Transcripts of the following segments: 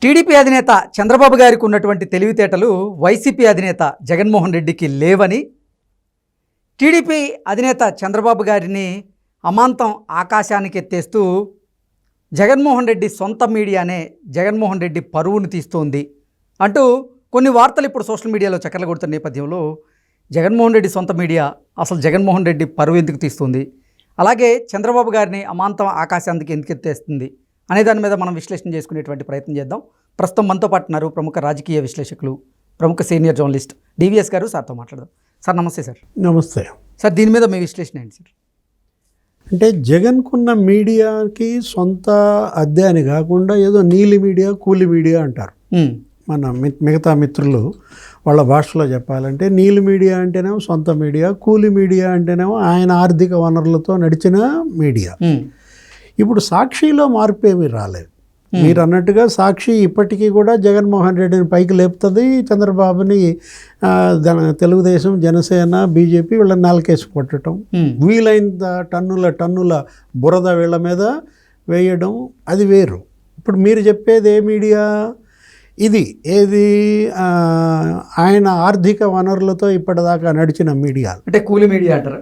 TDP అధినేత చంద్రబాబు గారికి ఉన్నటువంటి తెలివితేటలు వైసీపీ అధినేత జగన్మోహన్ రెడ్డికి లేవని, టీడీపీ అధినేత చంద్రబాబు గారిని అమాంతం ఆకాశానికి ఎత్తేస్తూ జగన్మోహన్ రెడ్డి సొంత మీడియానే జగన్మోహన్ రెడ్డి పరువును తీస్తోంది అంటూ కొన్ని వార్తలు ఇప్పుడు సోషల్ మీడియాలో చక్కర్లు కొడుతున్న నేపథ్యంలో జగన్మోహన్ రెడ్డి సొంత మీడియా అసలు జగన్మోహన్ రెడ్డి పరువు ఎందుకు తీస్తుంది, అలాగే చంద్రబాబు గారిని అమాంతం ఆకాశానికి ఎందుకు ఎత్తేస్తుంది అనే దాని మీద మనం విశ్లేషణ చేసుకునేటువంటి ప్రయత్నం చేద్దాం. ప్రస్తుతం మనతో పాటు ఉన్నారు ప్రముఖ రాజకీయ విశ్లేషకులు, ప్రముఖ సీనియర్ జర్నలిస్ట్ డివిఎస్ గారు. సార్తో మాట్లాడదాం. సార్ నమస్తే. సార్ నమస్తే. సార్ దీని మీద మీ విశ్లేషణ ఏంటి సార్? అంటే జగన్కున్న మీడియాకి సొంత అద్దె అని కాకుండా ఏదో నీలి మీడియా, కూలి మీడియా అంటారు. మన మిగతా మిత్రులు వాళ్ళ భాషలో చెప్పాలంటే నీలి మీడియా అంటేనేమో సొంత మీడియా, కూలి మీడియా అంటేనేమో ఆయన ఆర్థిక వనరులతో నడిచిన మీడియా. ఇప్పుడు సాక్షిలో మార్పు ఏమీ రాలేదు. మీరు అన్నట్టుగా సాక్షి ఇప్పటికీ కూడా జగన్మోహన్ రెడ్డిని పైకి లేపుతుంది, చంద్రబాబుని తెలుగుదేశం, జనసేన, బీజేపీ వీళ్ళని నాలుకేసి కొట్టడం, వీలైనంత టన్నుల బురద వీళ్ళ మీద వేయడం, అది వేరు. ఇప్పుడు మీరు చెప్పేది ఏ మీడియా? ఇది ఏది ఆయన ఆర్థిక వనరులతో ఇప్పటిదాకా నడిచిన మీడియా, అంటే కూలి మీడియా అంటారు.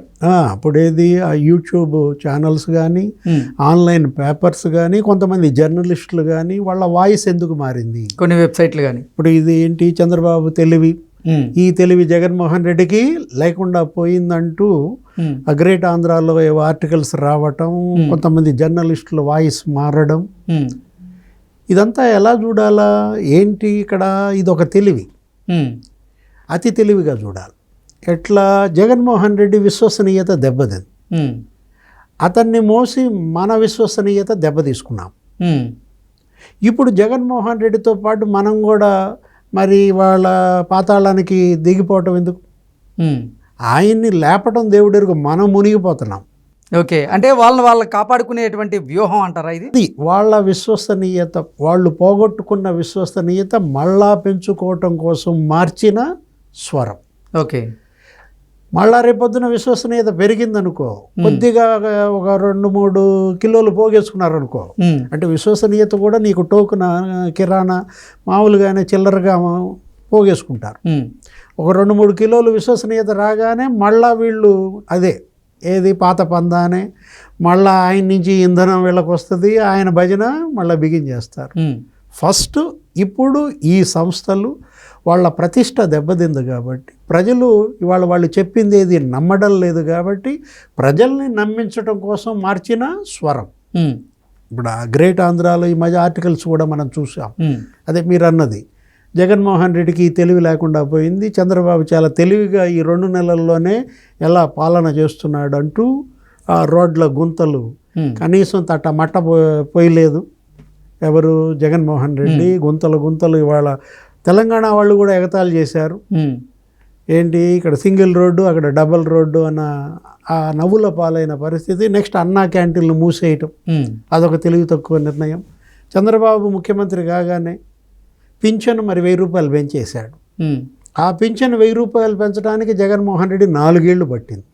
అప్పుడు ఏది ఆ యూట్యూబ్ ఛానల్స్ కానీ, ఆన్లైన్ పేపర్స్ కానీ, కొంతమంది జర్నలిస్టులు కానీ వాళ్ళ వాయిస్ ఎందుకు మారింది? కొన్ని వెబ్సైట్లు కానీ. ఇప్పుడు ఇది ఏంటి, చంద్రబాబు తెలివి, ఈ తెలివి జగన్మోహన్ రెడ్డికి లేకుండా పోయిందంటూ ఆ గ్రేట్ ఆంధ్రాలో ఏవో ఆర్టికల్స్ రావటం, కొంతమంది జర్నలిస్టుల వాయిస్ మారడం, ఇదంతా ఎలా చూడాలా? ఏంటి ఇక్కడ? ఇది ఒక తెలివి, అతి తెలివిగా చూడాలి. ఎట్లా? జగన్మోహన్ రెడ్డి విశ్వసనీయత దెబ్బతింది, అతన్ని మోసి మన విశ్వసనీయత దెబ్బ తీసుకున్నాం. ఇప్పుడు జగన్మోహన్ రెడ్డితో పాటు మనం కూడా మరి వాళ్ళ పాతాళానికి దిగిపోవటం ఎందుకు? ఆయన్ని లేపటం దేవుడెరుగు, మనం మునిగిపోతున్నాం. ఓకే, అంటే వాళ్ళని కాపాడుకునేటువంటి వ్యూహం అంటారా ఇది? వాళ్ళ విశ్వసనీయత, వాళ్ళు పోగొట్టుకున్న విశ్వసనీయత మళ్ళా పెంచుకోవటం కోసం మార్చిన స్వరం. ఓకే, మళ్ళా రేపొద్దున విశ్వసనీయత పెరిగిందనుకో, కొద్దిగా ఒక 2-3 కిలోలు పోగేసుకున్నారనుకో, అంటే విశ్వసనీయత కూడా నీకు టోకున కిరాణా మామూలుగానే చిల్లరగా పోగేసుకుంటారు. ఒక 2-3 కిలోలు విశ్వసనీయత రాగానే మళ్ళా వీళ్ళు అదే ఏది పాత పందానే, మళ్ళీ ఆయన నుంచి ఇంధనం వీళ్ళకి వస్తుంది, ఆయన భజన మళ్ళీ బిగిన్ చేస్తారు. ఫస్ట్ ఇప్పుడు ఈ సంస్థలు వాళ్ళ ప్రతిష్ట దెబ్బతింది కాబట్టి, ప్రజలు ఇవాళ వాళ్ళు చెప్పింది ఏది నమ్మడం లేదు కాబట్టి, ప్రజల్ని నమ్మించడం కోసం మార్చిన స్వరం. ఇప్పుడు ఆ గ్రేట్ ఆంధ్రాలో ఈ మధ్య ఆర్టికల్స్ కూడా మనం చూసాం. అదే మీరు అన్నది, జగన్మోహన్ రెడ్డికి తెలివి లేకుండా పోయింది, చంద్రబాబు చాలా తెలివిగా ఈ 2 నెలల్లోనే ఎలా పాలన చేస్తున్నాడు అంటూ ఆ రోడ్ల గుంతలు కనీసం మట్ట పోయలేదు ఎవరు? జగన్మోహన్ రెడ్డి. గుంతలు ఇవాళ తెలంగాణ వాళ్ళు కూడా ఎగతాళి చేశారు. ఏంటి ఇక్కడ సింగిల్ రోడ్డు, అక్కడ డబల్ రోడ్డు అన్న ఆ నవ్వుల పాలైన పరిస్థితి. నెక్స్ట్ అన్నా క్యాంటీన్లు మూసేయటం, అదొక తెలివి తక్కువ నిర్ణయం. చంద్రబాబు ముఖ్యమంత్రి కాగానే పింఛన్ మరి 1000 రూపాయలు పెంచేశాడు. ఆ పింఛన్ 1000 రూపాయలు పెంచడానికి జగన్మోహన్ రెడ్డి 4 ఏళ్ళు పట్టింది.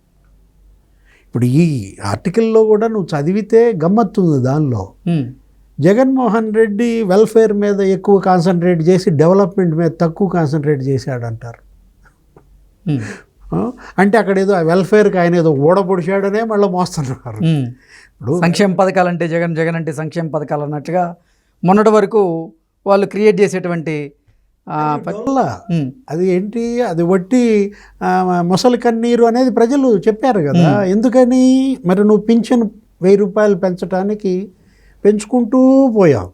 ఇప్పుడు ఈ ఆర్టికల్లో కూడా నువ్వు చదివితే గమ్మత్తుంది. దానిలో జగన్మోహన్ రెడ్డి వెల్ఫేర్ మీద ఎక్కువ కాన్సన్ట్రేట్ చేసి డెవలప్మెంట్ మీద తక్కువ కాన్సన్ట్రేట్ చేశాడంటారు. అంటే అక్కడ ఏదో వెల్ఫేర్కి ఆయన ఏదో ఓడబొడిచాడనే మళ్ళీ మోస్తున్నారు. ఇప్పుడు సంక్షేమ పథకాలు అంటే జగన్ అంటే సంక్షేమ పథకాలు అన్నట్టుగా మొన్నటి వరకు వాళ్ళు క్రియేట్ చేసేటువంటి అది ఏంటి, అది వట్టి మొసలి కన్నీరు అనేది ప్రజలు చెప్పారు కదా. ఎందుకని మరి నువ్వు పింఛన్ 1000 రూపాయలు పెంచడానికి పెంచుకుంటూ పోయావు.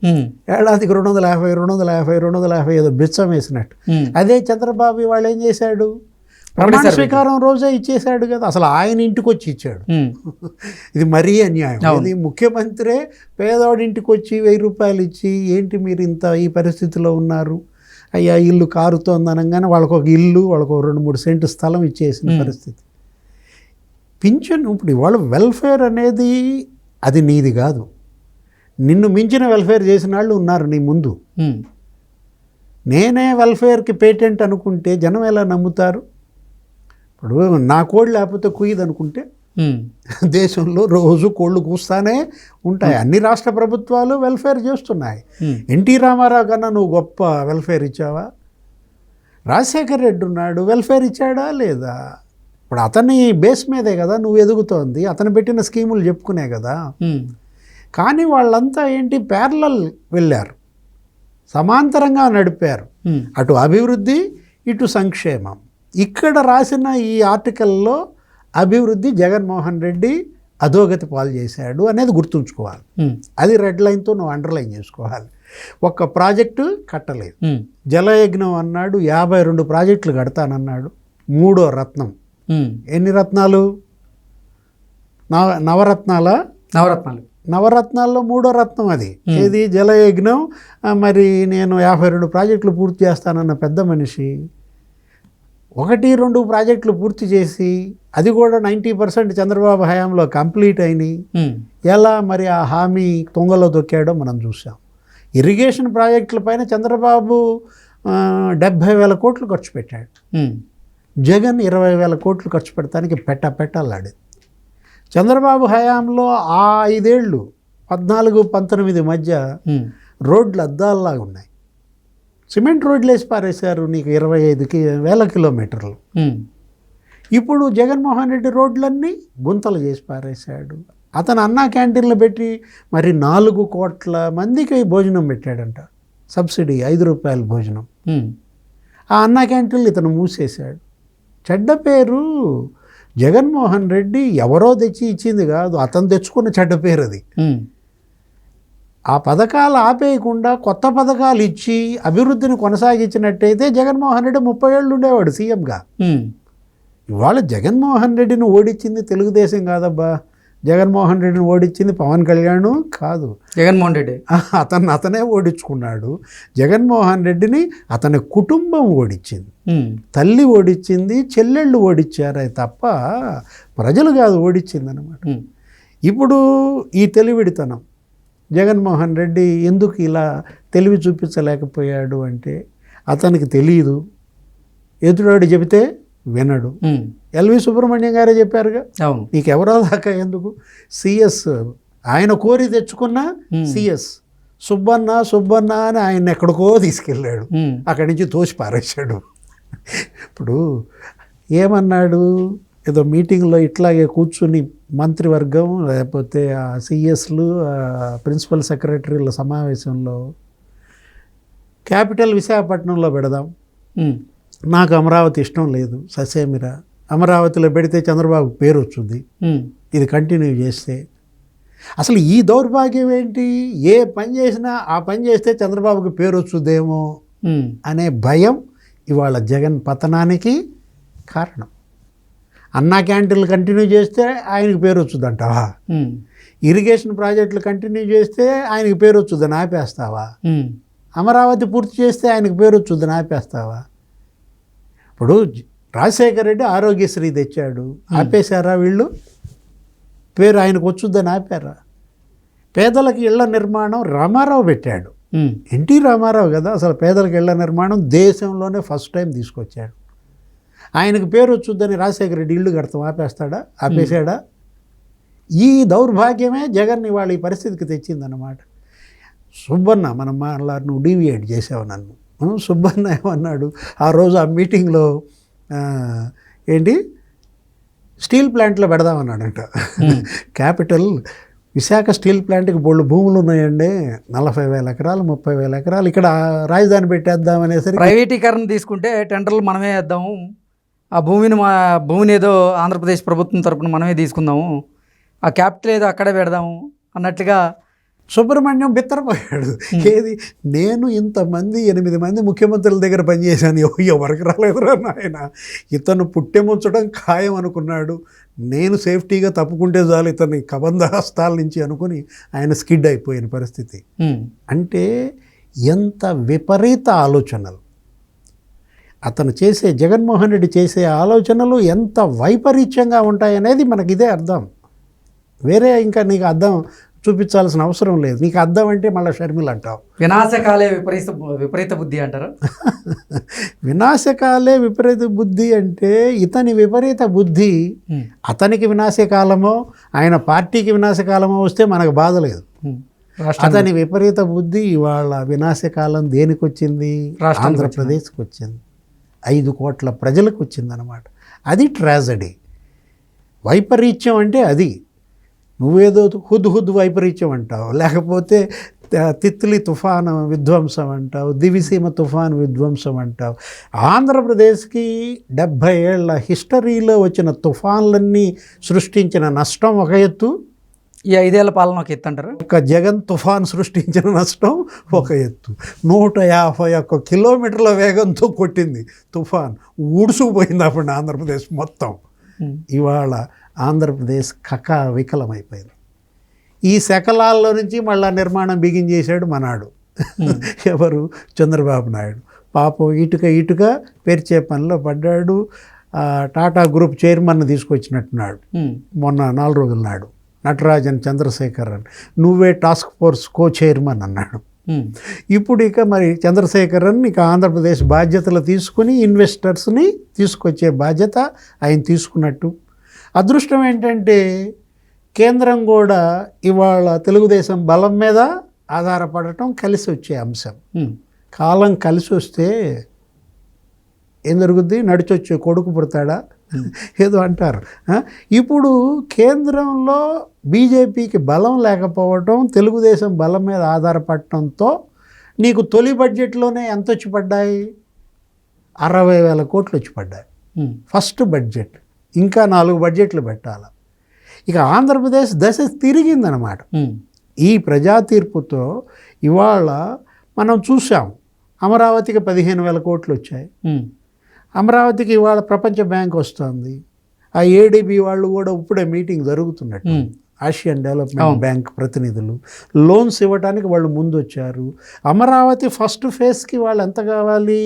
ఏడాదికి 250 ఏదో బిచ్చం వేసినట్టు. అదే చంద్రబాబు వాళ్ళు ఏం చేశాడు? ప్రమాణ స్వీకారం రోజే ఇచ్చేశాడు కదా. అసలు ఆయన ఇంటికి వచ్చి ఇచ్చాడు. ఇది మరీ అన్యాయం. ఇది ముఖ్యమంత్రే పేదవాడి ఇంటికి వచ్చి 1000 రూపాయలు ఇచ్చి, ఏంటి మీరు ఇంత ఈ పరిస్థితిలో ఉన్నారు, అయ్యా ఇల్లు కారుతోంది అనగానే వాళ్ళకు ఒక ఇల్లు, వాళ్ళకు 2-3 సెంటు స్థలం ఇచ్చేసిన పరిస్థితి. పింఛన్ ఇప్పుడు ఇవాళ వెల్ఫేర్ అనేది అది నీది కాదు. నిన్ను మించిన వెల్ఫేర్ చేసిన వాళ్ళు ఉన్నారు నీ ముందు. నేనే వెల్ఫేర్కి పేటెంట్ అనుకుంటే జనం ఎలా నమ్ముతారు? ఇప్పుడు నా కోడి లేకపోతే కుయ్యదు అనుకుంటే దేశంలో రోజు కోళ్ళు కూస్తానే ఉంటాయి. అన్ని రాష్ట్ర ప్రభుత్వాలు వెల్ఫేర్ చేస్తున్నాయి. ఎన్టీ రామారావు కన్నా నువ్వు గొప్ప వెల్ఫేర్ ఇచ్చావా? రాజశేఖర్ రెడ్డి ఉన్నాడు, వెల్ఫేర్ ఇచ్చాడా లేదా? ఇప్పుడు అతని బేస్ మీదే కదా నువ్వు ఎదుగుతోంది, అతను పెట్టిన స్కీములు చెప్పుకునే కదా. కానీ వాళ్ళంతా ఏంటి, ప్యారలల్ వెళ్ళారు, సమాంతరంగా నడిపారు. అటు అభివృద్ధి, ఇటు సంక్షేమం. ఇక్కడ రాసిన ఈ ఆర్టికల్లో అభివృద్ధి జగన్మోహన్ రెడ్డి అధోగతి పాలు చేశాడు అనేది గుర్తుంచుకోవాలి. అది రెడ్ లైన్తో నువ్వు అండర్లైన్ చేసుకోవాలి. ఒక్క ప్రాజెక్టు కట్టలేదు. జలయజ్ఞం అన్నాడు, 52 ప్రాజెక్టులు కడతానన్నాడు. 3వ రత్నం. ఎన్ని రత్నాలు? నవరత్నాల్లో 3వ రత్నం అది. ఏది? జలయజ్ఞం. మరి నేను 52 ప్రాజెక్టులు పూర్తి చేస్తానన్న పెద్ద మనిషి 1-2 ప్రాజెక్టులు పూర్తి చేసి, అది కూడా 90% చంద్రబాబు హయాంలో కంప్లీట్ అయినాయి. ఎలా మరి ఆ హామీ తొంగలో దొక్కాడో మనం చూసాం. ఇరిగేషన్ ప్రాజెక్టుల పైన చంద్రబాబు 70,000 కోట్లు ఖర్చు పెట్టాడు. జగన్ 20,000 కోట్లు ఖర్చు పెడతానికి పెట్టాలాడు. చంద్రబాబు హయాంలో ఆ 5 ఏళ్ళు 14-19 మధ్య రోడ్లు అద్దాల్లాగా ఉన్నాయి. సిమెంట్ రోడ్లు వేసి పారేశారు నీకు 25,000 కిలోమీటర్లు. ఇప్పుడు జగన్మోహన్ రెడ్డి రోడ్లన్నీ గుంతలు చేసి పారేశాడు. అతను అన్నా క్యాంటీన్లు పెట్టి మరి 4 కోట్ల మందికి భోజనం పెట్టాడంట. సబ్సిడీ 5 రూపాయల భోజనం. ఆ అన్నా క్యాంటీన్లు ఇతను మూసేశాడు. చెడ్డ పేరు జగన్మోహన్ రెడ్డి ఎవరో తెచ్చి ఇచ్చింది కాదు, అతను తెచ్చుకున్న చెడ్డ పేరు అది. ఆ పథకాలు ఆపేయకుండా కొత్త పథకాలు ఇచ్చి అభివృద్ధిని కొనసాగించినట్టయితే జగన్మోహన్ రెడ్డి 30 ఏళ్ళు ఉండేవాడు సీఎంగా. ఇవాళ జగన్మోహన్ రెడ్డిని ఓడించింది తెలుగుదేశం కాదబ్బా. జగన్మోహన్ రెడ్డిని ఓడించింది పవన్ కళ్యాణ్ కాదు, జగన్మోహన్ రెడ్డి. అతనే ఓడించుకున్నాడు. జగన్మోహన్ రెడ్డిని అతని కుటుంబం ఓడించింది. తల్లి ఓడించింది, చెల్లెళ్ళు ఓడించారే తప్ప ప్రజలు కాదు ఓడించింది అనమాట. ఇప్పుడు ఈ తెలివిడితనం జగన్మోహన్ రెడ్డి ఎందుకు ఇలా తెలివి చూపించలేకపోయాడు అంటే అతనికి తెలియదు, ఎదురాడు చెబితే వినడు. ఎల్వి సుబ్రహ్మణ్యం గారే చెప్పారుగా, నీకెవరో దాకా ఎందుకు. సిఎస్ ఆయన కోరి తెచ్చుకున్న సిఎస్ సుబ్బన్న అని ఆయన ఎక్కడికో తీసుకెళ్ళాడు, అక్కడి నుంచి తోసి పారేశాడు. ఇప్పుడు ఏమన్నాడు, ఏదో మీటింగ్లో ఇట్లాగే కూర్చుని మంత్రివర్గం లేకపోతే ఆ సిఎస్లు ప్రిన్సిపల్ సెక్రటరీల సమావేశంలో క్యాపిటల్ విశాఖపట్నంలో పెడదాం, నాకు అమరావతి ఇష్టం లేదు, ససేమిరా అమరావతిలో పెడితే చంద్రబాబు పేరు వచ్చింది, ఇది కంటిన్యూ చేస్తే. అసలు ఈ దౌర్భాగ్యం ఏంటి, ఏ పని చేసినా ఆ పని చేస్తే చంద్రబాబుకి పేరు వచ్చుద్దేమో అనే భయం ఇవాళ జగన్ పతనానికి కారణం. అన్నా క్యాంటీన్లు కంటిన్యూ చేస్తే ఆయనకి పేరు వచ్చుద్దంటావా? ఇరిగేషన్ ప్రాజెక్టులు కంటిన్యూ చేస్తే ఆయనకి పేరు వచ్చుద్దని ఆపేస్తావా? అమరావతి పూర్తి చేస్తే ఆయనకు పేరు వచ్చుద్దని ఆపేస్తావా? ఇప్పుడు రాజశేఖర రెడ్డి ఆరోగ్యశ్రీ తెచ్చాడు, ఆపేశారా వీళ్ళు? పేరు ఆయనకు వచ్చుద్దని ఆపారా? పేదలకు ఇళ్ల నిర్మాణం రామారావు పెట్టాడు, ఎన్టీ రామారావు కదా అసలు పేదలకు ఇళ్ల నిర్మాణం దేశంలోనే ఫస్ట్ టైం తీసుకొచ్చాడు. ఆయనకు పేరు వచ్చుద్దని రాజశేఖర రెడ్డి ఇల్లు కడతాం ఆపేస్తాడా? ఆపేశాడా? ఈ దౌర్భాగ్యమే జగన్ ఇవాళ ఈ పరిస్థితికి తెచ్చిందన్నమాట. సుబ్బన్న మనం నువ్వు డీవియేట్ చేసావు నన్ను. సుబ్బన్న ఏమన్నాడు ఆ రోజు ఆ మీటింగ్లో, ఏంటి స్టీల్ ప్లాంట్లో పెడదామన్నాడంట. క్యాపిటల్ విశాఖ స్టీల్ ప్లాంట్కి బోళ్ళు భూములు ఉన్నాయండి, 40,000 ఎకరాలు 30,000 ఎకరాలు, ఇక్కడ రాజధాని పెట్టేద్దాం అనేసరికి ప్రైవేటీకరణ తీసుకుంటే టెండర్లు మనమే వేద్దాము, ఆ భూమిని ఏదో ఆంధ్రప్రదేశ్ ప్రభుత్వం తరపున మనమే తీసుకుందాము, ఆ క్యాపిటల్ ఏదో అక్కడే పెడదాము అన్నట్లుగా సుబ్రహ్మణ్యం బిత్తరపోయాడు. ఏది, నేను ఇంతమంది 8 మంది ముఖ్యమంత్రుల దగ్గర పనిచేశాను, ఎవరికి రాలేదురా నాయన, ఇతను పుట్టెముంచడం ఖాయం అనుకున్నాడు, నేను సేఫ్టీగా తప్పుకుంటే చాలు ఇతని కబంధ హస్తాల నుంచి అనుకుని ఆయన స్కిడ్ అయిపోయిన పరిస్థితి. అంటే ఎంత విపరీత ఆలోచనలు అతను చేసే, జగన్మోహన్ రెడ్డి చేసే ఆలోచనలు ఎంత వైపరీత్యంగా ఉంటాయనేది మనకి ఇదే అర్థం. వేరే ఇంకా నీకు అర్థం చూపించాల్సిన అవసరం లేదు. నీకు అర్థం అంటే మళ్ళీ షర్మిల అంటావు. వినాశకాలే విపరీత బుద్ధి అంటారు. వినాశకాలే విపరీత బుద్ధి అంటే ఇతని విపరీత బుద్ధి అతనికి వినాశకాలమో ఆయన పార్టీకి వినాశకాలమో వస్తే మనకు బాధ లేదు. అతని విపరీత బుద్ధి ఇవాళ వినాశకాలం దేనికి వచ్చింది? ఆంధ్రప్రదేశ్కి వచ్చింది. 5 కోట్ల ప్రజలకు వచ్చిందనమాట. అది ట్రాజడీ. వైపరీత్యం అంటే అది. నువ్వేదో హుద్ వైపరీత్యం అంటావు, లేకపోతే తిత్లీ తుఫాను విధ్వంసం అంటావు, దివిసీమ తుఫాను విధ్వంసం అంటావు. ఆంధ్రప్రదేశ్కి 70 ఏళ్ల హిస్టరీలో వచ్చిన తుఫాన్లన్నీ సృష్టించిన నష్టం ఒక ఎత్తు, ఈ 5 ఏళ్ల పాలన ఒక ఎత్తు అంటారు. ఒక జగన్ తుఫాన్ సృష్టించిన నష్టం ఒక ఎత్తు. 151 కిలోమీటర్ల వేగంతో కొట్టింది తుఫాన్, ఊడుసుకుపోయింది అప్పుడు ఆంధ్రప్రదేశ్ మొత్తం. ఇవాళ ఆంధ్రప్రదేశ్ వికలమైపోయింది. ఈ శకలాల్లో నుంచి మళ్ళా నిర్మాణం బిగిన్ చేశాడు మనాడు. ఎవరు? చంద్రబాబు నాయుడు. పాపం ఇటుక పేర్చే పనిలో పడ్డాడు. టాటా గ్రూప్ చైర్మన్ తీసుకొచ్చినట్టున్నాడు మొన్న 4 రోజుల నాడు, నటరాజన్ చంద్రశేఖరన్. నువ్వే టాస్క్ ఫోర్స్ కో చైర్మన్ అన్నాడు. ఇప్పుడు ఇక మరి చంద్రశేఖరన్ ఇక ఆంధ్రప్రదేశ్ బాధ్యతలు తీసుకుని ఇన్వెస్టర్స్ని తీసుకొచ్చే బాధ్యత ఆయన తీసుకున్నట్టు. అదృష్టం ఏంటంటే కేంద్రం కూడా ఇవాళ తెలుగుదేశం బలం మీద ఆధారపడటం కలిసి వచ్చే అంశం. కాలం కలిసి వస్తే ఏం జరుగుద్ది? నడిచొచ్చే కొడుకు పుడతాడా ఏదో అంటారు. ఇప్పుడు కేంద్రంలో బీజేపీకి బలం లేకపోవటం, తెలుగుదేశం బలం మీద ఆధారపడటంతో నీకు తొలి బడ్జెట్లోనే ఎంత వచ్చి పడ్డాయి? 60,000 కోట్లు వచ్చి పడ్డాయి ఫస్ట్ బడ్జెట్. ఇంకా 4 బడ్జెట్లు పెట్టాలి. ఇక ఆంధ్రప్రదేశ్ దశ తిరిగిందనమాట. ఈ ప్రజా తీర్పుతో ఇవాళ మనం చూసాం, అమరావతికి 15,000 కోట్లు వచ్చాయి. అమరావతికి ఇవాళ ప్రపంచ బ్యాంక్ వస్తుంది. ఆ ఏడీబీ వాళ్ళు కూడా ఇప్పుడే మీటింగ్ జరుగుతున్నట్టు, ఆసియన్ డెవలప్మెంట్ బ్యాంక్ ప్రతినిధులు లోన్స్ ఇవ్వడానికి వాళ్ళు ముందు వచ్చారు. అమరావతి ఫస్ట్ ఫేజ్కి వాళ్ళు ఎంత కావాలి?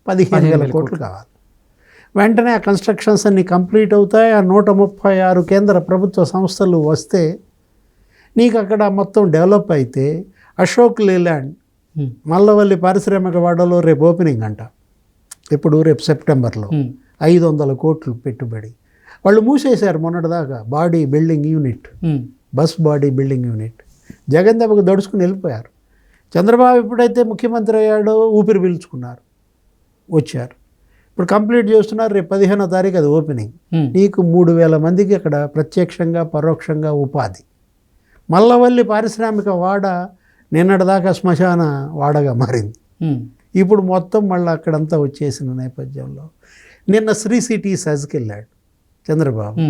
15,000 కోట్లు కావాలి. వెంటనే ఆ కన్స్ట్రక్షన్స్ అన్నీ కంప్లీట్ అవుతాయి. ఆ 136 కేంద్ర ప్రభుత్వ సంస్థలు వస్తే నీకు అక్కడ మొత్తం డెవలప్ అయితే అశోక్ లేలాండ్ మల్లవల్లి పారిశ్రామిక వాడలో రేపు ఓపెనింగ్ అంట. ఇప్పుడు రేపు సెప్టెంబర్లో 500 కోట్లు పెట్టుబడి. వాళ్ళు మూసేశారు మొన్నటిదాకా body building unit, bus body building unit. Jagan దెబ్బకు దడుచుకుని వెళ్ళిపోయారు. చంద్రబాబు ఎప్పుడైతే ముఖ్యమంత్రి అయ్యాడో ఊపిరి పీల్చుకున్నారు, వచ్చారు. ఇప్పుడు కంప్లీట్ చేస్తున్నారు. రేపు 15వ తారీఖు అది ఓపెనింగ్. నీకు 3,000 మందికి అక్కడ ప్రత్యక్షంగా పరోక్షంగా ఉపాధి. మల్లవల్లి పారిశ్రామిక వాడ నిన్నటిదాకా శ్మశాన వాడగా మారింది. ఇప్పుడు మొత్తం మళ్ళీ అక్కడంతా వచ్చేసిన నేపథ్యంలో నిన్న శ్రీ సిటీ సెజ్కి వెళ్ళాడు చంద్రబాబు.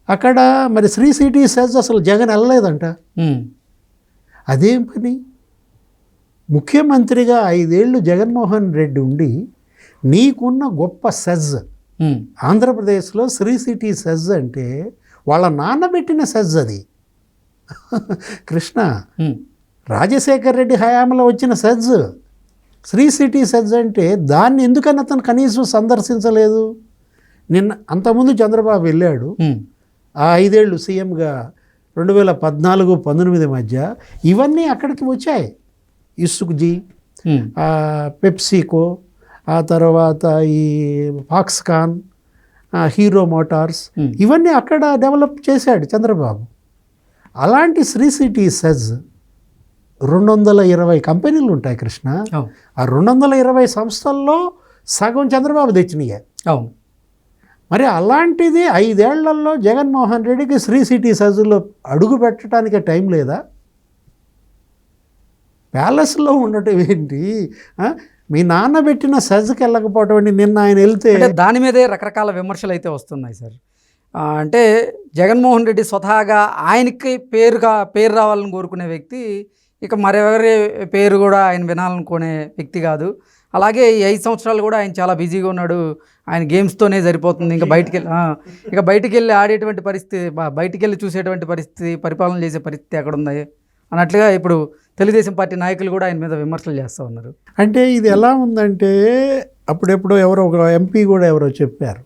అక్కడ మరి శ్రీ సిటీ సెజ్ అసలు జగన్ వెళ్ళలేదంట. అదేం పని? ముఖ్యమంత్రిగా 5 ఏళ్ళు జగన్మోహన్ రెడ్డి ఉండి నీకున్న గొప్ప సెజ్ ఆంధ్రప్రదేశ్లో శ్రీ సిటీ సెజ్ అంటే వాళ్ళ నాన్నబెట్టిన సెజ్ అది. కృష్ణ రాజశేఖర్ రెడ్డి హయాంలో వచ్చిన సెజ్ శ్రీ సిటీ సెజ్ అంటే దాన్ని ఎందుకని అతను కనీసం సందర్శించలేదు? నిన్న అంతకుముందు చంద్రబాబు వెళ్ళాడు. ఆ 5 ఏళ్ళు సీఎంగా 2014-19 మధ్య ఇవన్నీ అక్కడికి వచ్చాయి. ఇసుక్జీ, పెప్సికో, ఆ తర్వాత ఈ ఫాక్స్కాన్, హీరో మోటార్స్, ఇవన్నీ అక్కడ డెవలప్ చేశాడు చంద్రబాబు. అలాంటి శ్రీ సిటీ సెజ్ 220 కంపెనీలు ఉంటాయి కృష్ణ. ఆ 220 సంస్థల్లో సగం చంద్రబాబు తెచ్చినాయే. మరి అలాంటిది 5 ఏళ్లలో జగన్మోహన్ రెడ్డికి శ్రీ సిటీ సెజ్లో అడుగు పెట్టడానికి టైం లేదా? ప్యాలెస్లో ఉండటం ఏంటి? మీ నాన్న పెట్టిన సెజ్కి వెళ్ళకపోవటం ఏంటి? నిన్న ఆయన వెళ్తే దాని మీదే రకరకాల విమర్శలు అయితే వస్తున్నాయి సార్. అంటే జగన్మోహన్ రెడ్డి స్వతహాగా ఆయనకి పేరు రావాలని కోరుకునే వ్యక్తి, ఇక మరెవరి పేరు కూడా ఆయన వినాలనుకునే వ్యక్తి కాదు. అలాగే ఈ 5 సంవత్సరాలు కూడా ఆయన చాలా బిజీగా ఉన్నాడు. ఆయన గేమ్స్తోనే సరిపోతుంది. ఇంకా బయటికి వెళ్ళి ఆడేటువంటి పరిస్థితి, బయటికి వెళ్ళి చూసేటువంటి పరిస్థితి, పరిపాలన చేసే పరిస్థితి ఎక్కడ ఉంది అన్నట్లుగా ఇప్పుడు తెలుగుదేశం పార్టీ నాయకులు కూడా ఆయన మీద విమర్శలు చేస్తూ ఉన్నారు. అంటే ఇది ఎలా ఉందంటే, అప్పుడెప్పుడో ఎవరో ఒక ఎంపీ కూడా ఎవరో చెప్పారు,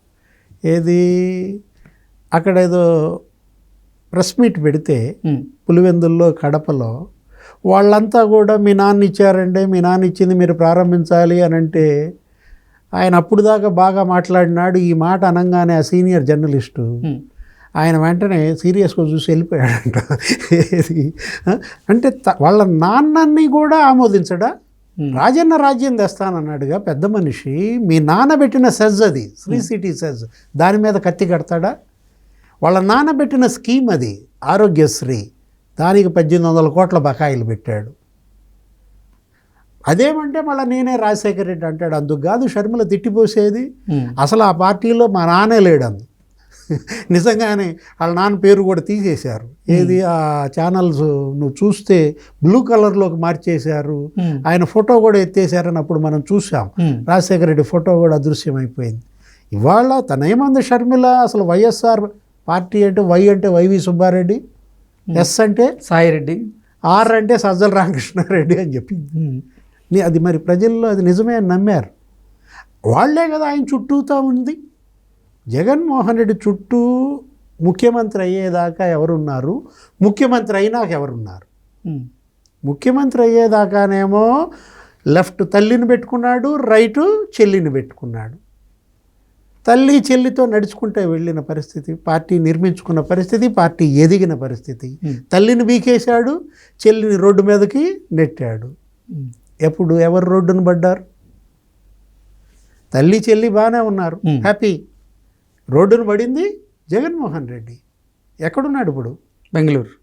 ఏది అక్కడ ఏదో ప్రెస్ మీట్ పెడితే పులివెందుల్లో కడపలో వాళ్ళంతా కూడా మీ నాన్న ఇచ్చారండి, మీ నాన్న ఇచ్చింది మీరు ప్రారంభించాలి అని అంటే ఆయన అప్పుడు దాకా బాగా మాట్లాడినాడు. ఈ మాట అనగానే ఆ సీనియర్ జర్నలిస్టు ఆయన వెంటనే సీరియస్గా చూసి వెళ్ళిపోయాడంట. అంటే వాళ్ళ నాన్నని కూడా ఆమోదించడా? రాజన్న రాజ్యం తెస్తానన్నాడుగా పెద్ద మనిషి, మీ నాన్న పెట్టిన సెజ్ అది, శ్రీ సిటీ సెజ్, దాని మీద కత్తి కడతాడా? వాళ్ళ నాన్న పెట్టిన స్కీమ్ అది ఆరోగ్యశ్రీ, దానికి 1800 కోట్ల బకాయిలు పెట్టాడు. అదేమంటే మళ్ళీ నేనే రాజశేఖర రెడ్డి అంటాడు. అందుకు కాదు షర్మిల తిట్టిపోసేది, అసలు ఆ పార్టీలో మా నాన్నే లేడంది. నిజంగానే వాళ్ళ నాన్న పేరు కూడా తీసేశారు. ఏది ఆ ఛానల్స్ నువ్వు చూస్తే బ్లూ కలర్లోకి మార్చేశారు, ఆయన ఫోటో కూడా ఎత్తేసారని అప్పుడు మనం చూసాం. రాజశేఖర రెడ్డి ఫోటో కూడా అదృశ్యమైపోయింది. ఇవాళ తనేమంది షర్మిల, అసలు వైఎస్ఆర్ పార్టీ అంటే వై అంటే వైవి సుబ్బారెడ్డి, ఎస్ అంటే సాయిరెడ్డి, ఆర్ అంటే సజ్జల రామకృష్ణారెడ్డి అని చెప్పింది. అది మరి ప్రజల్లో అది నిజమే అని నమ్మారు. వాళ్లే కదా ఆయన చుట్టూతా ఉంది. జగన్మోహన్ రెడ్డి చుట్టూ ముఖ్యమంత్రి అయ్యేదాకా ఎవరున్నారు, ముఖ్యమంత్రి అయినాక ఎవరున్నారు? ముఖ్యమంత్రి అయ్యేదాకానేమో లెఫ్ట్ తల్లిని పెట్టుకున్నాడు, రైటు చెల్లిని పెట్టుకున్నాడు. తల్లి చెల్లితో నడుచుకుంటే వెళ్ళిన పరిస్థితి, పార్టీ నిర్మించుకున్న పరిస్థితి, పార్టీ ఎదిగిన పరిస్థితి. తల్లిని బీకేశాడు, చెల్లిని రోడ్డు మీదకి నెట్టాడు. ఎప్పుడు ఎవరు రోడ్డును పడ్డారు? తల్లి చెల్లి బాగానే ఉన్నారు, హ్యాపీ. రోడ్డును పడింది జగన్మోహన్ రెడ్డి. ఎక్కడున్నాడు ఇప్పుడు? బెంగళూరు.